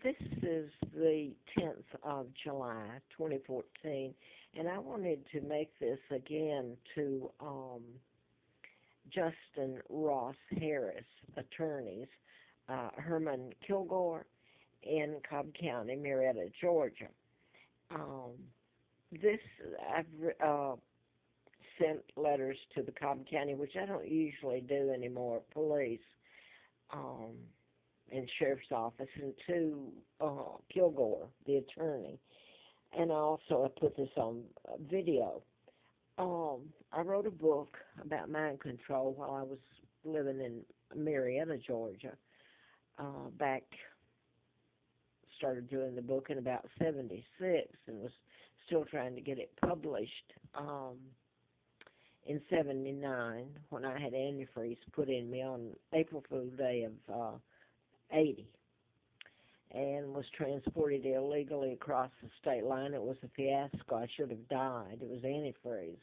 This is the 10th of July, 2014, and I wanted to make this again to Justin Ross Harris, attorneys, Herman Kilgore in Cobb County, Marietta, Georgia. Um, this, I've sent letters to the Cobb County, which I don't usually do anymore, police, um, and sheriff's office, and to Kilgore, the attorney. And also I put this on video. I wrote a book about mind control while I was living in Marietta, Georgia. Back, started doing the book in about 76 and was still trying to get it published in 79 when I had antifreeze put in me on April Fool Day of 80 and was transported illegally across the state line. It was a fiasco. I should have died. It was antifreeze.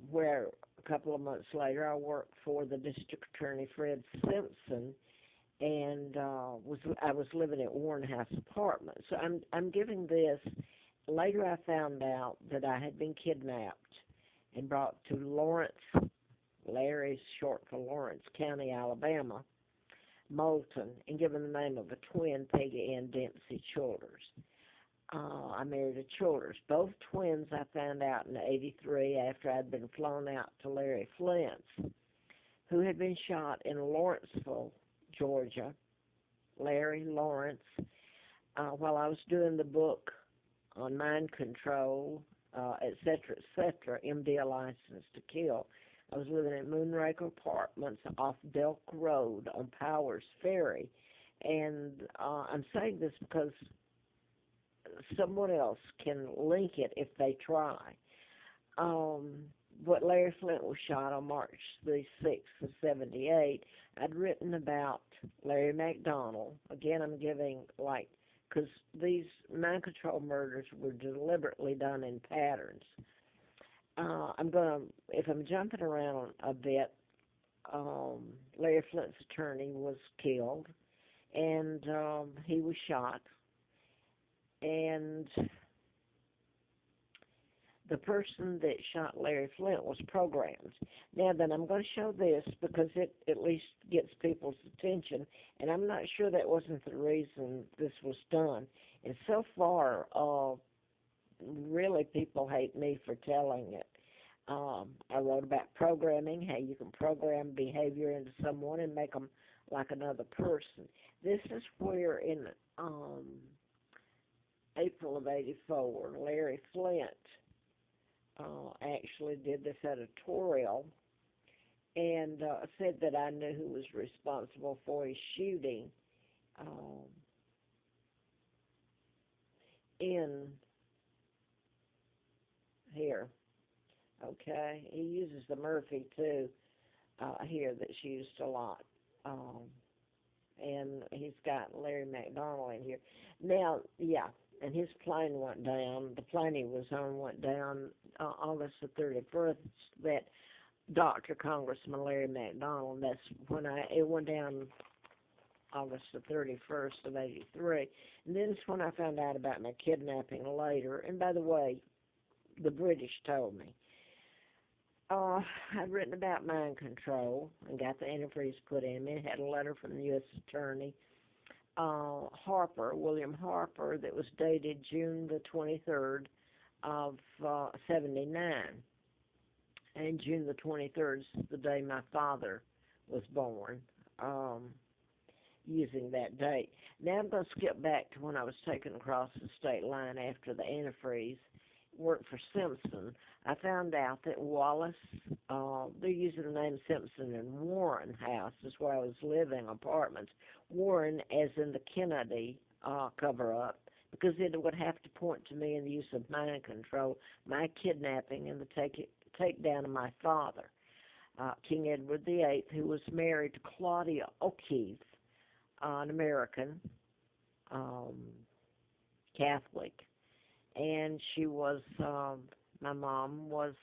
Where a couple of months later I worked for the district attorney, Fred Simpson, and I was living at Warren House Apartments. So I'm giving this. Later I found out that I had been kidnapped and brought to Lawrence, Larry's short for Lawrence County, Alabama, Moulton, and given the name of a twin, Peggy Ann Dempsey Childers. I married a Childers. Both twins I found out in '83 after I'd been flown out to Larry Flint's, who had been shot in Lawrenceville, Georgia. Larry Lawrence, while I was doing the book on mind control, etc., MD A License to Kill. I was living in Moonraker Apartments off Delk Road on Powers Ferry. And I'm saying this because someone else can link it if they try. But Larry Flint was shot on March the 6th of 78. I'd written about Larry McDonald. Again, I'm giving, because these mind control murders were deliberately done in patterns. If I'm jumping around a bit, Larry Flint's attorney was killed, and he was shot, and the person that shot Larry Flint was programmed. Now then, I'm going to show this because it at least gets people's attention, and I'm not sure that wasn't the reason this was done. And so far, really people hate me for telling it. I wrote about programming, how you can program behavior into someone and make them like another person. This is where in April of '84, Larry Flint actually did this editorial and said that I knew who was responsible for his shooting in here. Okay, he uses the Murphy too here that's used a lot, and he's got Larry McDonald in here. Now, yeah, and his plane went down. The plane he was on went down August the 31st. That Dr. Congressman Larry McDonald. That's when it went down August the 31st of '83. And then it's when I found out about my kidnapping later. And by the way, the British told me. I'd written about mind control and got the antifreeze put in me. Had a letter from the U.S. Attorney William Harper, that was dated June the 23rd of '79. And June the 23rd is the day my father was born, using that date. Now I'm going to skip back to when I was taken across the state line after the antifreeze. Worked for Simpson. I found out that Wallace, they're using the name Simpson and Warren House, is where I was living, apartments. Warren as in the Kennedy cover-up, because it would have to point to me in the use of mind control, my kidnapping, and the takedown of my father, King Edward VIII, who was married to Claudia O'Keefe, an American Catholic. And she was, my mom was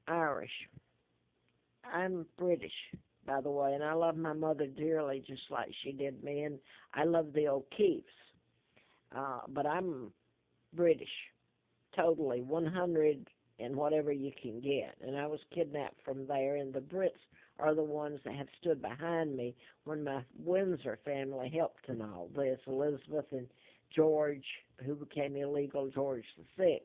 Irish. I'm British, by the way, and I love my mother dearly, just like she did me, and I love the O'Keefes. But I'm British, totally, 100 and whatever you can get. And I was kidnapped from there, and the Brits are the ones that have stood behind me when my Windsor family helped in all this. Elizabeth and George, who became illegal, George VI.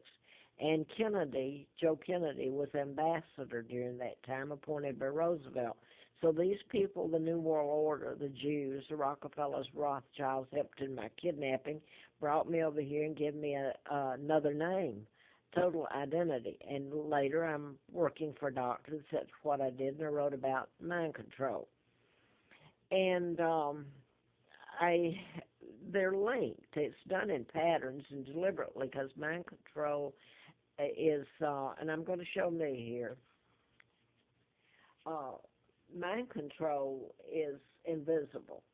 And Kennedy, Joe Kennedy, was ambassador during that time, appointed by Roosevelt. So these people, the New World Order, the Jews, the Rockefellers, Rothschilds, helped in my kidnapping, brought me over here and gave me another name, total identity. And later I'm working for doctors. That's what I did, and I wrote about mind control. And I they're linked. It's done in patterns and deliberately because mind control is, and I'm going to show me here, uh, mind control is invisible,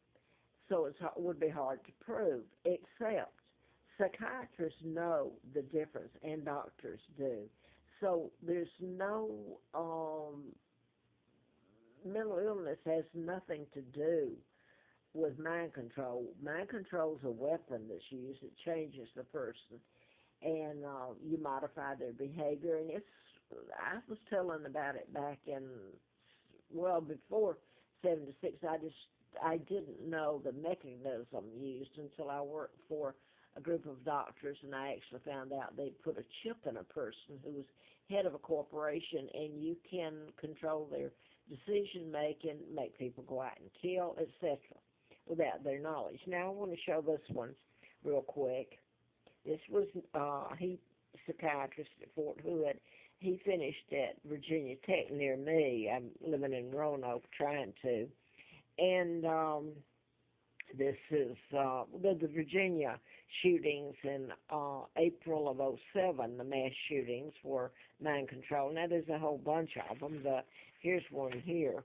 so it would be hard to prove, except psychiatrists know the difference, and doctors do. So there's no, mental illness has nothing to do with mind control. Mind control is a weapon that's used. It changes the person, and you modify their behavior. And I was telling about it back in, well, before 76. I didn't know the mechanism used until I worked for a group of doctors, and I actually found out they put a chip in a person who was head of a corporation, and you can control their decision making, make people go out and kill, etc., without their knowledge. Now I want to show this one real quick. This was he psychiatrist at Fort Hood. He finished at Virginia Tech near me. I'm living in Roanoke, trying to, and this is the Virginia shootings in April of '07. The mass shootings were mind control. Now there's a whole bunch of them. Here's one here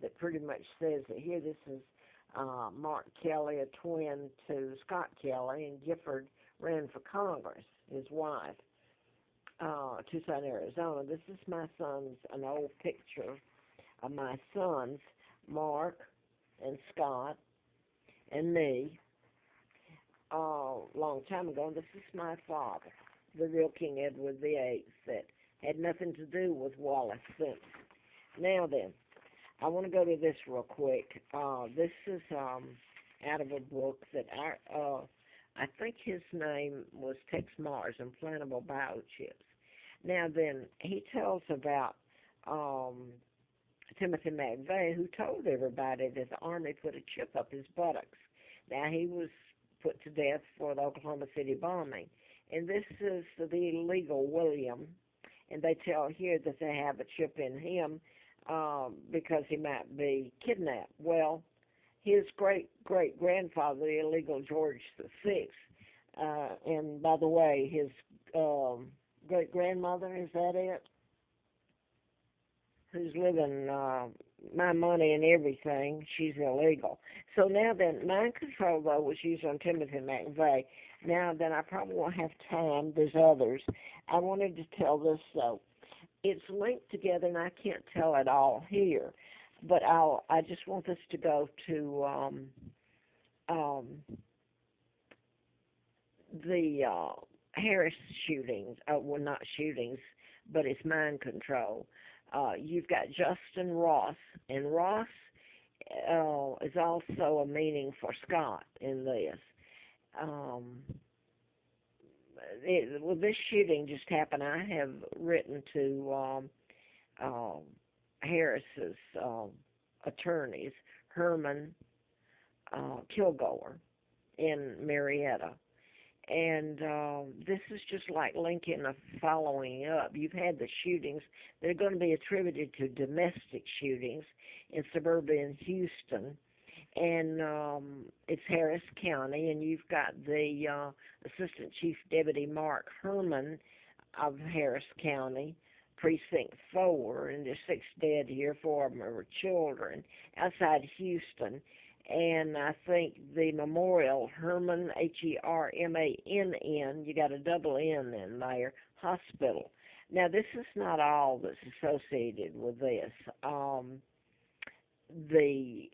that pretty much says it here. This is Mark Kelly, a twin to Scott Kelly, and Gifford ran for Congress, his wife, Tucson, Arizona. This is my son's, an old picture of my sons, Mark and Scott and me, long time ago. This is my father, the real King Edward VIII, that had nothing to do with Wallace Simpson. Now then, I want to go to this real quick. This is out of a book that I think his name was Tex Mars, Implantable Biochips. Now then, he tells about Timothy McVeigh, who told everybody that the Army put a chip up his buttocks. Now, he was put to death for the Oklahoma City bombing. And this is the illegal William, and they tell here that they have a chip in him because he might be kidnapped. Well, his great-great-grandfather, the illegal George VI, and by the way, his great-grandmother, is that it? Who's living my money and everything, she's illegal. So now then, mind control, though, was used on Timothy McVeigh. Now then, I probably won't have time. There's others. I wanted to tell this, though. It's linked together, and I can't tell it all here. But I just want this to go to the Harris shootings. Well, not shootings, but it's mind control. You've got Justin Ross, and Ross is also a meaning for Scott in this. Well, this shooting just happened. I have written to Harris's attorneys, Herman Kilgore in Marietta. And this is just like linking a following up. You've had the shootings. They're going to be attributed to domestic shootings in suburban Houston. And it's Harris County, and you've got the Assistant Chief Deputy Mark Herman of Harris County, Precinct 4, and there's 6 dead here. 4 of them are children outside Houston. And I think the memorial, Herman, Hermann, you got a double N in there, hospital. Now, this is not all that's associated with this. the